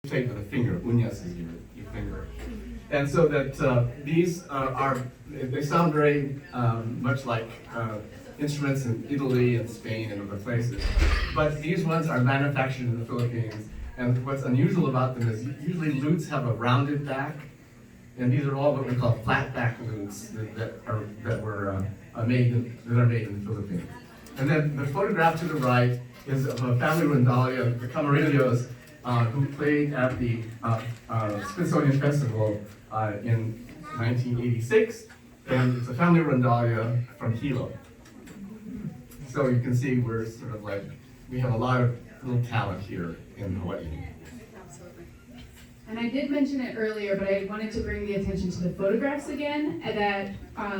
take with a finger. Uñas is your finger. And so that these they sound very much like instruments in Italy and Spain and other places. But these ones are manufactured in the Philippines. And what's unusual about them is usually lutes have a rounded back. And these are all what we call flat back lutes that are made in the Philippines. And then the photograph to the right is of a family rondalia, the Camarillos, who played at the Smithsonian Festival in 1986, and it's a family rondalia from Hilo. So you can see we're sort of like, we have a lot of little talent here in Hawaii. Absolutely. And I did mention it earlier, but I wanted to bring the attention to the photographs again, that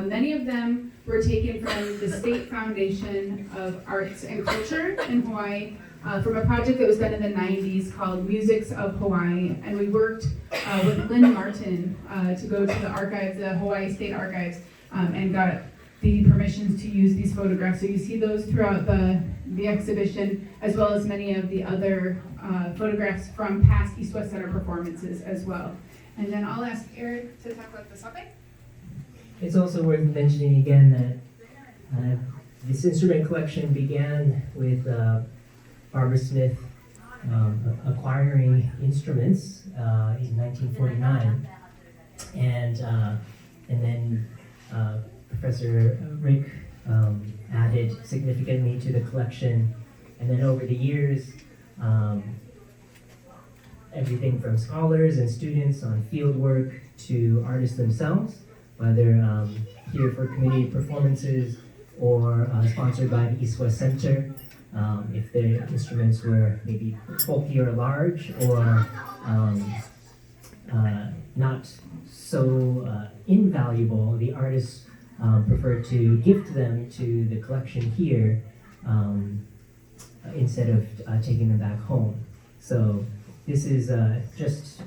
many of them were taken from the State Foundation of Arts and Culture in Hawaii, from a project that was done in the 90s called Musics of Hawaii. And we worked with Lynn Martin to go to the archives, the Hawaii State Archives, and got the permissions to use these photographs. So you see those throughout the exhibition, as well as many of the other photographs from past East West Center performances as well. And then I'll ask Eric to talk about the sape. It's also worth mentioning again that this instrument collection began with Barbara Smith acquiring instruments in 1949, and then Professor Rick added significantly to the collection, and then over the years, everything from scholars and students on field work to artists themselves, whether here for community performances or sponsored by the East West Center, if the instruments were maybe bulky or large, or not so invaluable, the artists prefer to gift them to the collection here instead of taking them back home. So this is just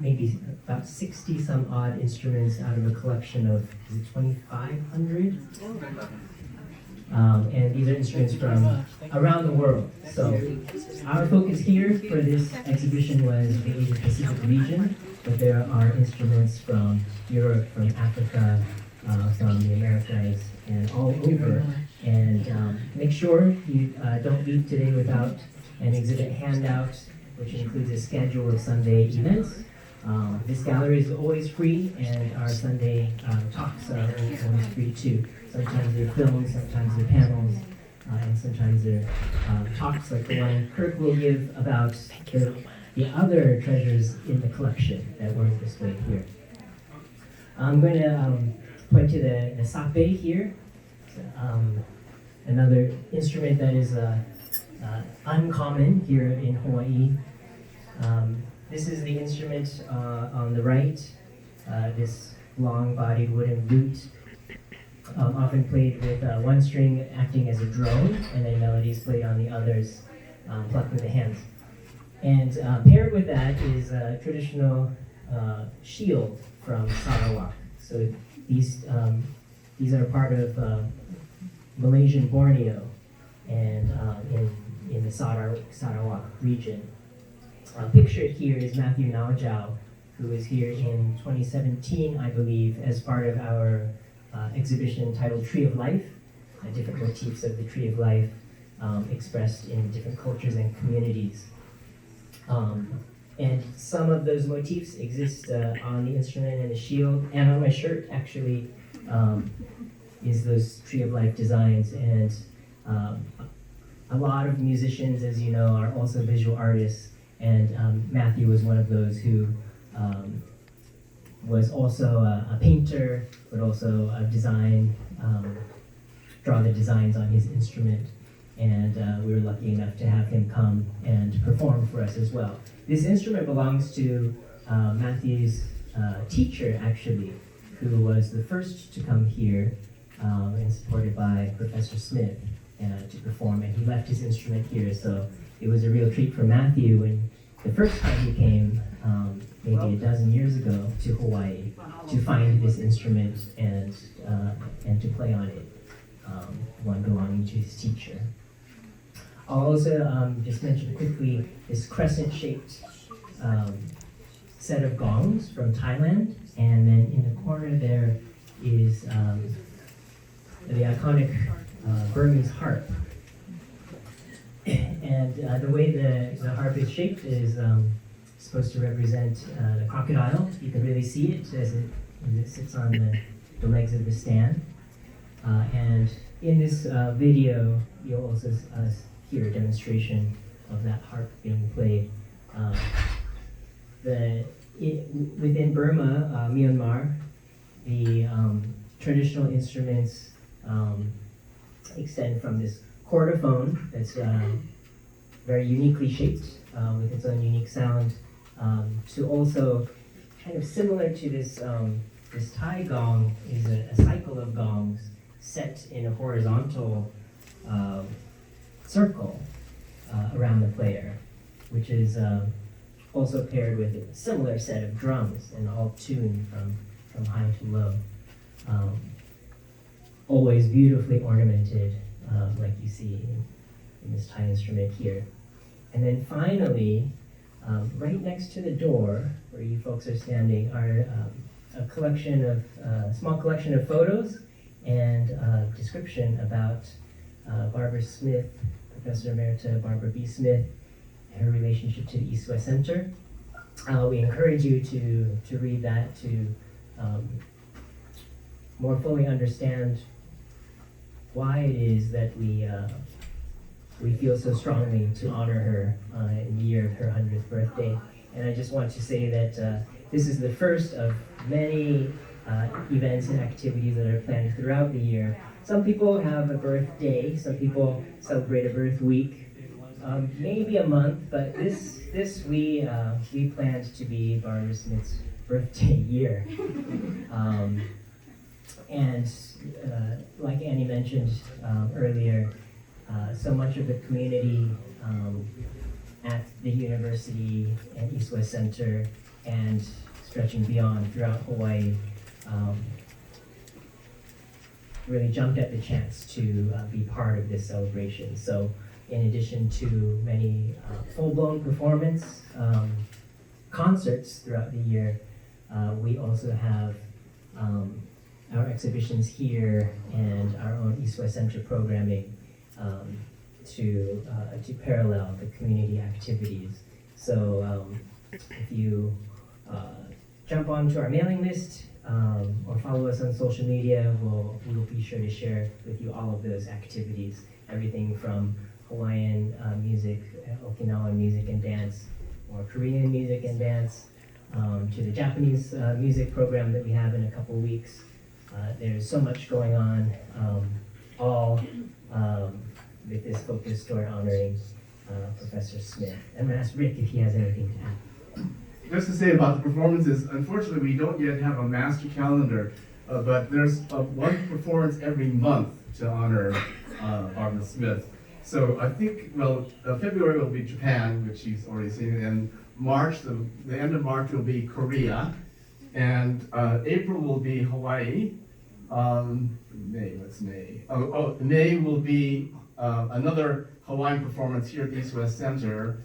maybe about 60 some odd instruments out of a collection of 2,500. And these are instruments from around the world. So our focus here for this exhibition was the Asia Pacific region, but there are instruments from Europe, from Africa, from the Americas, and all over. And make sure you don't leave today without an exhibit handout, which includes a schedule of Sunday events. This gallery is always free, and our Sunday talks are always free too. Sometimes they're films, sometimes they're panels, and sometimes they're talks like the one Kirk will give about the other treasures in the collection that weren't displayed here. I'm going to point to the sape here, another instrument that is uncommon here in Hawaii. This is the instrument on the right, this long-bodied wooden lute, often played with one string acting as a drone, and then melodies played on the others, plucked with the hands. And paired with that is a traditional shield from Sarawak. So these are part of Malaysian Borneo and in the Sarawak region. Pictured here is Matthew Naujau, who was here in 2017, I believe, as part of our exhibition titled Tree of Life, different motifs of the Tree of Life expressed in different cultures and communities. And some of those motifs exist on the instrument and the shield, and on my shirt, actually, is those Tree of Life designs. And a lot of musicians, as you know, are also visual artists, and Matthew was one of those who was also a painter, but also a draw the designs on his instrument. And we were lucky enough to have him come and perform for us as well. This instrument belongs to Matthew's teacher, actually, who was the first to come here and supported by Professor Smith to perform. And he left his instrument here, so it was a real treat for Matthew when the first time he came, maybe a dozen years ago, to Hawaii to find this instrument and to play on it, one belonging to his teacher. I'll also just mention quickly this crescent-shaped set of gongs from Thailand, and then in the corner there is the iconic Burmese harp. And the way the harp is shaped is supposed to represent the crocodile. You can really see it as it sits on the legs of the stand. And in this video, you'll also hear a demonstration of that harp being played. Within Burma, Myanmar, the traditional instruments extend from this cordophone that's very uniquely shaped with its own unique sound, to also kind of similar to this Thai gong is a cycle of gongs set in a horizontal circle around the player, which is also paired with a similar set of drums and all tuned from high to low. Always beautifully ornamented, like you see in this Thai instrument here. And then finally, right next to the door where you folks are standing are a small collection of photos and a description about Barbara Smith, Professor Emerita Barbara B. Smith, and her relationship to the East-West Center. We encourage you to read that to more fully understand why it is that we feel so strongly to honor her in the year of her 100th birthday. And I just want to say that this is the first of many events and activities that are planned throughout the year. Some people have a birthday, some people celebrate a birth week, maybe a month, but this we planned to be Barbara Smith's birthday year. And like Annie mentioned earlier, so much of the community at the university and East-West Center and stretching beyond throughout Hawaii really jumped at the chance to be part of this celebration. So in addition to many full-blown performance concerts throughout the year, we also have our exhibitions here and our own East-West Center programming to parallel the community activities. So if you jump onto our mailing list or follow us on social media, we'll be sure to share with you all of those activities. Everything from Hawaiian music, Okinawan music and dance, or Korean music and dance, to the Japanese music program that we have in a couple weeks. There's so much going on, all with this focus toward honoring Professor Smith. I'm going to ask Rick if he has anything to add. Just to say about the performances, unfortunately we don't yet have a master calendar, but there's one performance every month to honor Barbara Smith. So I think, February will be Japan, which she's already seen, and March, the end of March will be Korea, and April will be Hawaii. May will be another Hawaiian performance here at the East-West Center.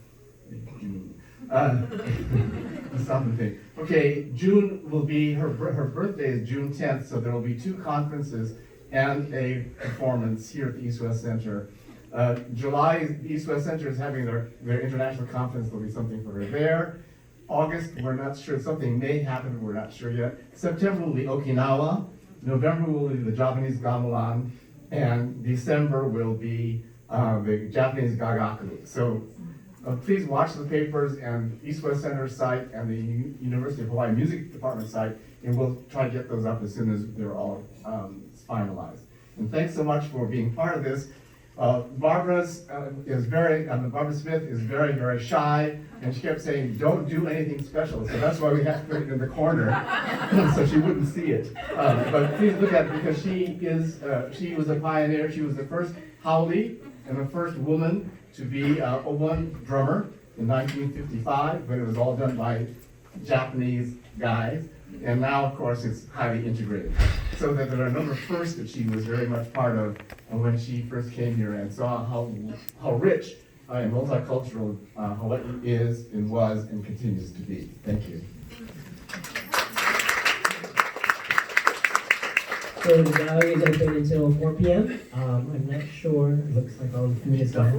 Okay, June will be, her birthday is June 10th, so there will be 2 conferences and a performance here at the East-West Center. July, the East-West Center is having their international conference. There'll be something for her there. August, we're not sure. Something may happen, we're not sure yet. September will be Okinawa. November will be the Japanese gamelan. And December will be the Japanese gagaku. So please watch the papers and East-West Center site and the University of Hawaii Music Department site, and we'll try to get those up as soon as they're all finalized. And thanks so much for being part of this. Barbara Smith is very, very shy, and she kept saying, don't do anything special. So that's why we had to put it in the corner, so she wouldn't see it. But please look at it, because she was a pioneer. She was the first haole and the first woman to be a one drummer in 1955, when it was all done by Japanese guys. And now, of course, it's highly integrated. So that there are a number of firsts that she was very much part of when she first came here, and saw how rich and multicultural Hawaii is and was and continues to be. Thank you. So the gallery is open until 4 p.m. I'm not sure. Looks like all the food is gone.